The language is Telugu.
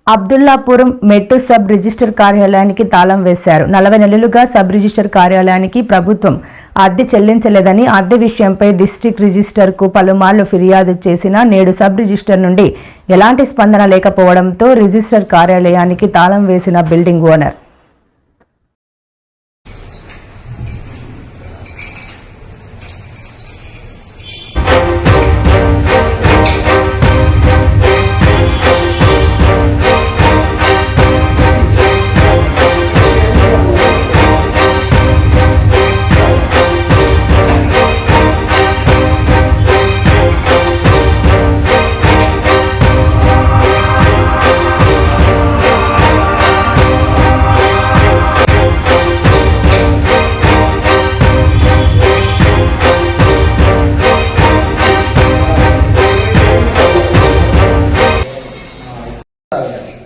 అబ్దుల్లాపురం మెట్టు సబ్ రిజిస్టర్ కార్యాలయానికి తాళం వేశారు. 40 నెలలుగా సబ్ రిజిస్టర్ కార్యాలయానికి ప్రభుత్వం అద్దె చెల్లించలేదని, అద్దె విషయంపై డిస్ట్రిక్ట్ రిజిస్టర్కు పలుమార్లు ఫిర్యాదు చేసినా నేడు సబ్ రిజిస్టర్ నుండి ఎలాంటి స్పందన లేకపోవడంతో రిజిస్టర్ కార్యాలయానికి తాళం వేసిన బిల్డింగ్ ఓనర్ Okay.